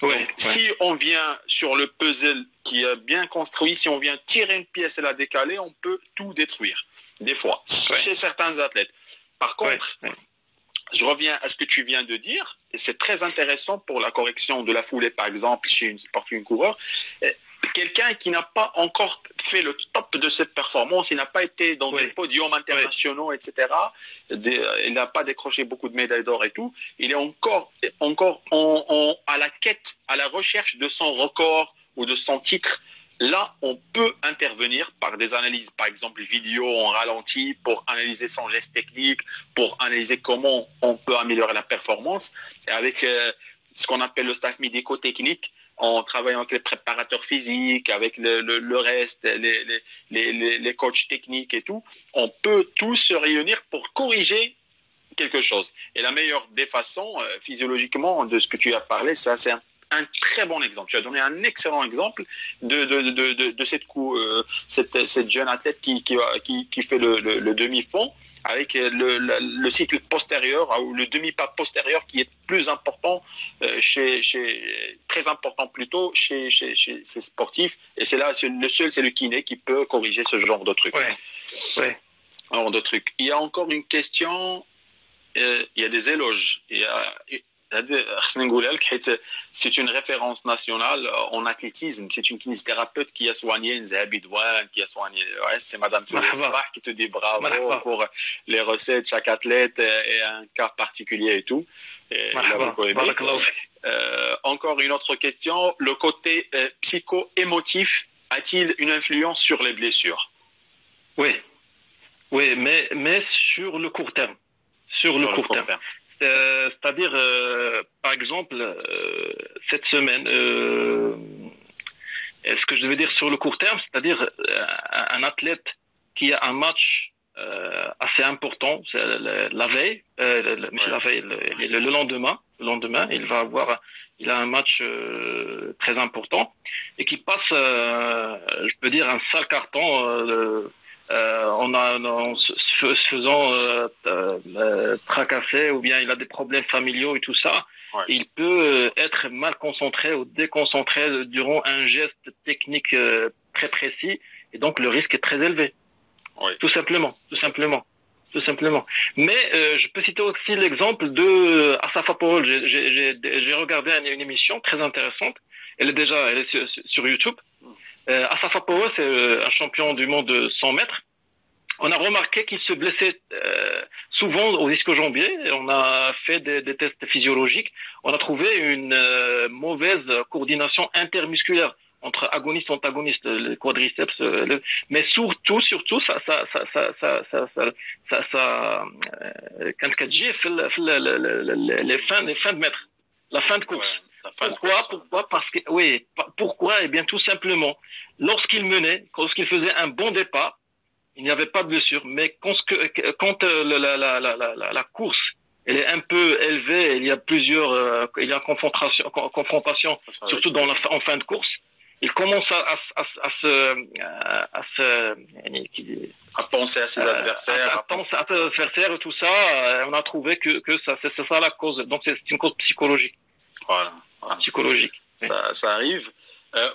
Donc, si on vient sur le puzzle qui est bien construit, si on vient tirer une pièce et la décaler, on peut tout détruire, des fois, chez certains athlètes. Par contre, je reviens à ce que tu viens de dire, et c'est très intéressant pour la correction de la foulée, par exemple, chez une sportive coureur. Quelqu'un qui n'a pas encore fait le top de ses performances, il n'a pas été dans des podiums internationaux, etc. Il n'a pas décroché beaucoup de médailles d'or et tout. Il est encore à la quête, à la recherche de son record ou de son titre. Là, on peut intervenir par des analyses, par exemple vidéo en ralenti, pour analyser son geste technique, pour analyser comment on peut améliorer la performance. Et avec ce qu'on appelle le staff médico-technique, en travaillant avec les préparateurs physiques, avec le reste, les coachs techniques et tout, on peut tous se réunir pour corriger quelque chose. Et la meilleure des façons, physiologiquement, de ce que tu as parlé, ça c'est un très bon exemple. Tu as donné un excellent exemple de cette jeune athlète qui fait le demi-fond, avec le cycle postérieur ou le demi-pas postérieur qui est plus important, très important plutôt chez ces sportifs. Et c'est là, c'est le kiné qui peut corriger ce genre de truc. Il y a encore une question, il y a des éloges. C'est une référence nationale en athlétisme. C'est une kinésithérapeute qui a soigné Nzabi Douane, qui a soigné. C'est Madame Toulouse qui te dit bravo pour les recettes. Chaque athlète et un cas particulier et tout. Encore une autre question. Le côté psycho-émotif a-t-il une influence sur les blessures? Oui, mais sur le court terme. Sur le court terme. C'est-à-dire, par exemple, cette semaine, ce que je veux dire sur le court terme, c'est-à-dire un athlète qui a un match assez important, la veille, le lendemain, il a un match très important et qui passe, je peux dire, un sale carton. En se faisant tracasser, ou bien il a des problèmes familiaux et tout ça, il peut être mal concentré ou déconcentré durant un geste technique très précis, et donc le risque est très élevé. Tout simplement. Mais je peux citer aussi l'exemple de Assaf Apoel. J'ai regardé une émission très intéressante. Elle est sur YouTube. Assaf Apoel, c'est un champion du monde de 100 mètres. On a remarqué qu'il se blessait souvent au ischio-jambier. On a fait des tests physiologiques. On a trouvé une mauvaise coordination intermusculaire entre agoniste et antagoniste, le quadriceps. Mais surtout, quand j'ai fait les fins de mètre, la fin de course. Ouais, Pourquoi? Parce que, oui, pourquoi? Eh bien, tout simplement, lorsqu'il menait, lorsqu'il faisait un bon départ, il n'y avait pas de blessure. Mais quand la course elle est un peu élevée, il y a confrontation, surtout en fin de course. Il commence à penser à ses adversaires, à penser à ses adversaires et tout ça. On a trouvé que c'est ça la cause. Donc c'est une cause psychologique. Voilà. Psychologique. Ça arrive.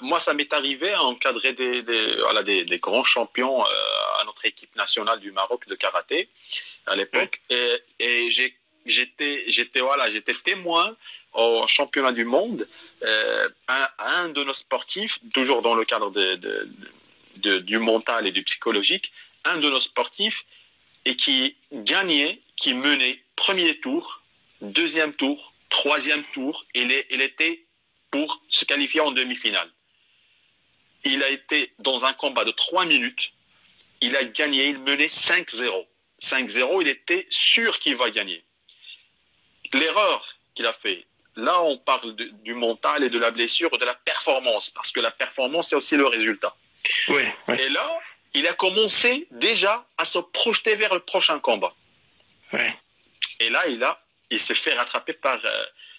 Moi, ça m'est arrivé à encadrer des grands champions à notre équipe nationale du Maroc de karaté à l'époque, et j'étais témoin au championnat du monde. Un de nos sportifs, toujours dans le cadre du mental et du psychologique, un de nos sportifs et qui gagnait, qui menait premier tour, deuxième tour, troisième tour, il était pour se qualifier en demi-finale. Il a été dans un combat de 3 minutes, il a gagné, il menait 5-0. 5-0, il était sûr qu'il va gagner. L'erreur qu'il a fait, là on parle du mental et de la blessure, de la performance, parce que la performance c'est aussi le résultat. Oui. Et là, il a commencé déjà à se projeter vers le prochain combat. Oui. Et là, il s'est fait rattraper par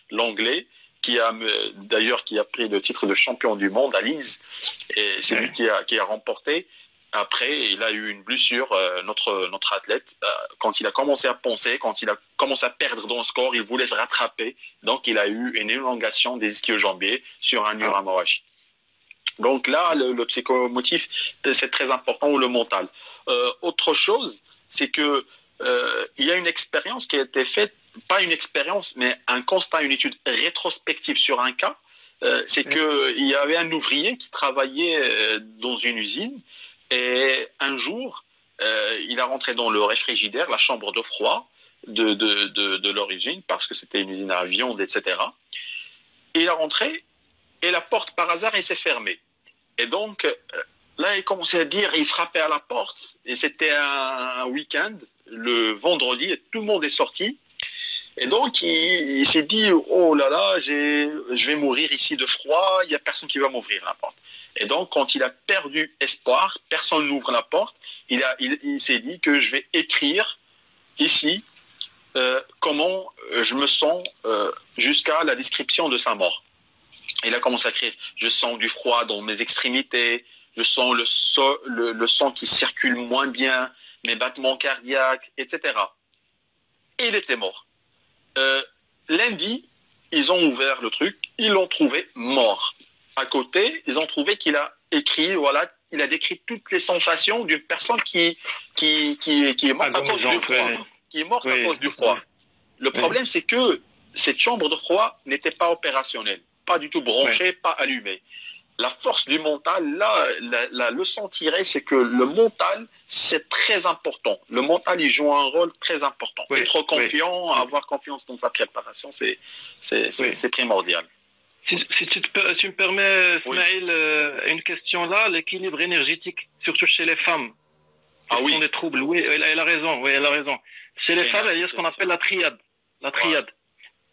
l'Anglais, qui a pris le titre de champion du monde à Leeds. Et c'est lui qui a remporté. Après, il a eu une blessure, notre athlète. Quand il a commencé à penser, quand il a commencé à perdre dans le score, il voulait se rattraper. Donc, il a eu une élongation des ischio-jambiers sur un uramorachi. Donc là, le psychomotif, c'est très important, ou le mental. Autre chose, c'est que il y a une expérience qui a été faite, pas une expérience, mais un constat, une étude rétrospective sur un cas. C'est qu'il y avait un ouvrier qui travaillait dans une usine, et un jour, il a rentré dans le réfrigérateur, la chambre de froid de l'origine, parce que c'était une usine à viande, etc. Et il a rentré, et la porte, par hasard, elle s'est fermée. Et donc, là, il commençait à dire, il frappait à la porte, et c'était un week-end, le vendredi, et tout le monde est sorti. Et donc, il s'est dit, oh là là, je vais mourir ici de froid, il n'y a personne qui va m'ouvrir la porte. Et donc, quand il a perdu espoir, personne n'ouvre la porte, il s'est dit que je vais écrire ici comment je me sens jusqu'à la description de sa mort. Il a commencé à écrire, je sens du froid dans mes extrémités, je sens le sang qui circule moins bien, mes battements cardiaques, etc. Et il était mort. Lundi, ils ont ouvert le truc, ils l'ont trouvé mort. À côté, ils ont trouvé qu'il a écrit, voilà, il a décrit toutes les sensations d'une personne qui est morte à cause du froid. Qui est morte à cause du froid. Le problème, c'est que cette chambre de froid n'était pas opérationnelle, pas du tout branchée, pas allumée. La force du mental, là, la leçon tirée, c'est que le mental, c'est très important. Le mental, il joue un rôle très important. Être confiant, avoir confiance dans sa préparation, c'est primordial. Si tu me permets, Smaïl, une question là, l'équilibre énergétique, surtout chez les femmes. Sont des troubles. Oui, elle a raison. Chez les femmes, il y a ce qu'on appelle la triade.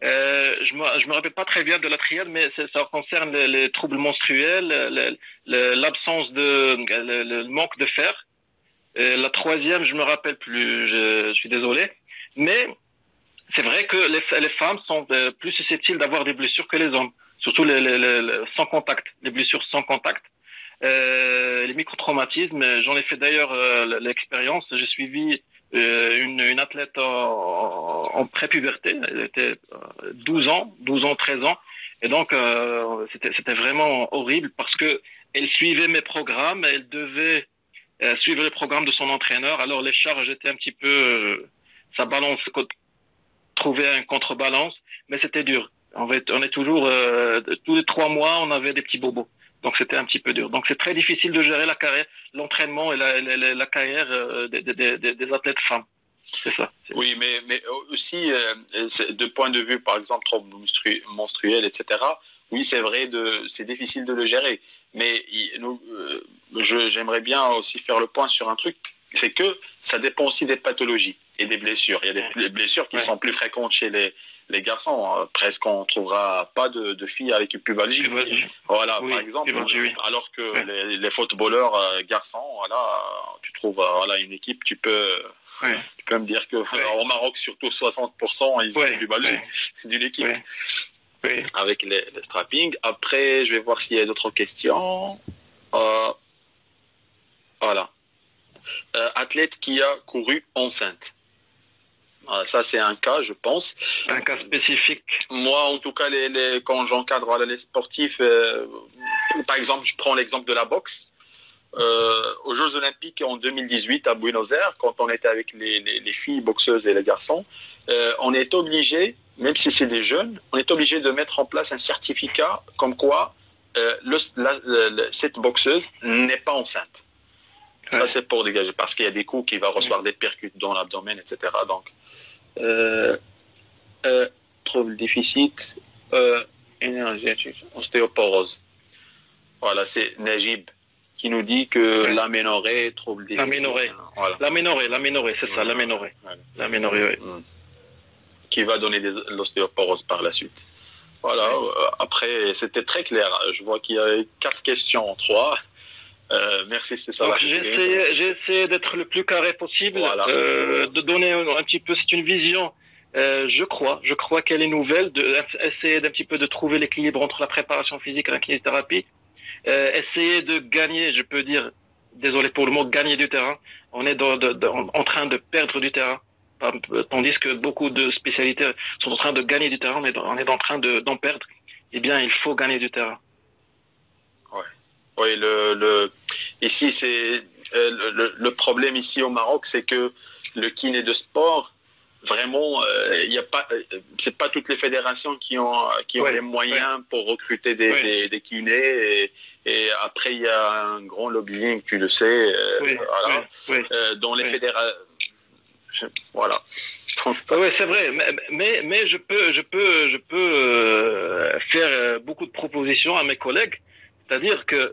Je me rappelle pas très bien de la triade, mais ça concerne les troubles menstruels, l'absence le manque de fer. La troisième, je me rappelle plus, je suis désolé. Mais c'est vrai que les femmes sont plus susceptibles d'avoir des blessures que les hommes, surtout sans contact, les blessures sans contact. Les microtraumatismes, j'en ai fait d'ailleurs l'expérience. J'ai suivi une athlète en pré-puberté, elle était 12 ans, 13 ans, et donc c'était vraiment horrible parce que elle suivait mes programmes, elle devait suivre les programmes de son entraîneur, alors les charges étaient un petit peu, sa balance, trouver un contrebalance, mais c'était dur. On est toujours, tous les 3 mois, on avait des petits bobos. Donc c'était un petit peu dur. Donc c'est très difficile de gérer la carrière, l'entraînement et la carrière des athlètes femmes. C'est ça. Oui, mais aussi, de point de vue, par exemple, troubles menstruels, etc., oui, c'est vrai, c'est difficile de le gérer. Mais j'aimerais bien aussi faire le point sur un truc, c'est que ça dépend aussi des pathologies et des blessures. Il y a des blessures qui sont plus fréquentes chez les garçons. Presque on ne trouvera pas de filles avec une pubalgie. Voilà, par exemple. Alors que les footballeurs garçons, voilà, tu trouves voilà, une équipe, tu peux me dire que au Maroc, surtout 60%, ils ont une pubalgie d'une équipe. Avec les strappings. Après, je vais voir s'il y a d'autres questions. Voilà. Athlète qui a couru enceinte. Ça, c'est un cas, je pense. Un cas spécifique. Moi, en tout cas, quand j'encadre voilà, les sportifs, par exemple, je prends l'exemple de la boxe. Aux Jeux Olympiques en 2018 à Buenos Aires, quand on était avec les filles boxeuses et les garçons, on est obligé, même si c'est des jeunes, on est obligé de mettre en place un certificat comme quoi cette boxeuse n'est pas enceinte. Ça, c'est pour dégager, parce qu'il y a des coups qui va recevoir des percutes dans l'abdomen, etc. Donc, trouble déficit énergétique, ostéoporose. Voilà, c'est Najib qui nous dit que l'aménorrhée, trouble déficit. L'aménorrhée, c'est ça, l'aménorrhée. L'aménorrhée, oui. Qui va donner de l'ostéoporose par la suite. Voilà, après, c'était très clair. Je vois qu'il y a 4 questions en 3. Merci, c'est ça. J'ai essayé d'être le plus carré possible, de donner un petit peu, c'est une vision, je crois qu'elle est nouvelle, essayer d'un petit peu de trouver l'équilibre entre la préparation physique et la kinésithérapie, essayer de gagner, je peux dire, désolé pour le mot, gagner du terrain. On est en train de perdre du terrain, tandis que beaucoup de spécialités sont en train de gagner du terrain, on est en train d'en perdre. Eh bien, il faut gagner du terrain. Oui, ici, c'est le problème ici au Maroc, c'est que le kiné de sport, vraiment, c'est pas toutes les fédérations qui ont les moyens pour recruter des kinés. Et après, il y a un grand lobbying, tu le sais, dans les fédérations. Voilà. Oui, c'est vrai, mais je peux faire beaucoup de propositions à mes collègues. C'est-à-dire que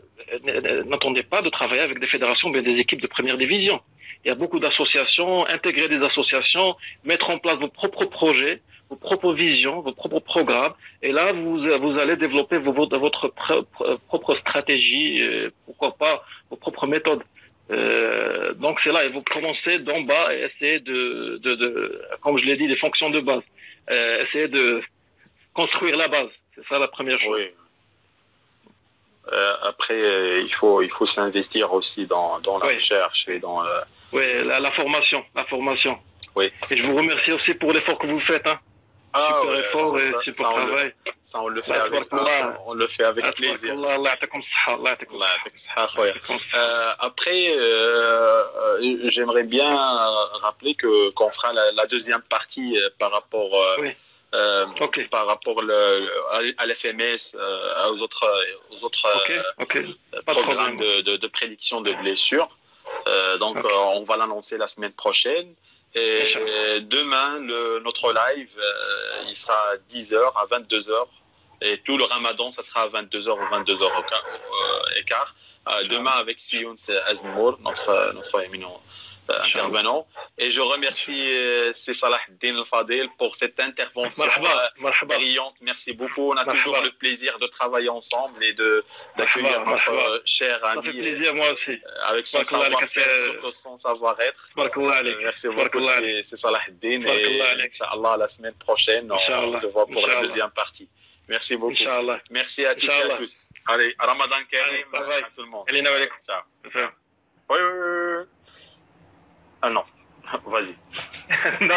n'attendez pas de travailler avec des fédérations, mais des équipes de première division. Il y a beaucoup d'associations, intégrer des associations, mettre en place vos propres projets, vos propres visions, vos propres programmes. Et là, vous allez développer votre propre stratégie, pourquoi pas vos propres méthodes. Donc c'est là, et vous commencez d'en bas et essayez comme je l'ai dit, des fonctions de base. Essayez de construire la base. C'est ça la première chose. Oui. Après, il faut s'investir aussi dans la recherche et dans la formation. Oui. Et je vous remercie aussi pour l'effort que vous faites. Hein. Super effort et super travail. Ça, on le fait avec plaisir. Après, j'aimerais bien rappeler qu'on fera la deuxième partie par rapport par rapport à l'FMS, aux autres programmes de prédiction de blessures. Donc, on va l'annoncer la semaine prochaine. Et demain, notre live, il sera à 10h, à 22h. Et tout le ramadan, ça sera à 22h ou 22h15. Demain, avec Sioun Azmour, notre éminent intervenant. Et je remercie Salah Din Al-Fadil pour cette intervention brillante. Merci beaucoup. On a toujours le plaisir de travailler ensemble et d'accueillir notre cher ami. Ça fait plaisir, moi aussi. Avec son savoir-faire, son savoir-être. Merci beaucoup, c'est Salah Din. Et Inch'Allah, la semaine prochaine, on se voit pour la deuxième partie. Merci beaucoup. Merci à toutes et à tous. Allez, Ramadan Karim à tout le monde. Ciao. Oui. Ah non, vas-y. Non.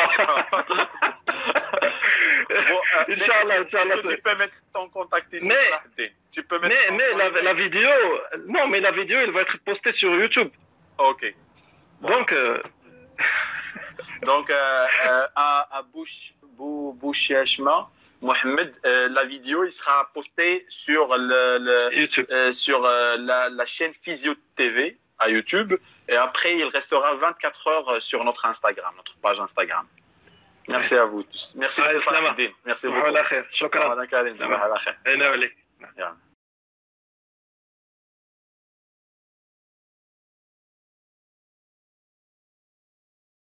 Inch'Allah. Tu peux mettre ton contact ici. Tu peux mettre la vidéo, la vidéo, elle va être postée sur YouTube. Ok. Donc, à Bouchiachma, Mohamed, la vidéo, il sera postée sur YouTube. Sur la chaîne Physio TV à YouTube. Et après, il restera 24 heures sur notre page Instagram. Merci à vous tous. Merci, Stéphane. Merci beaucoup. يلا.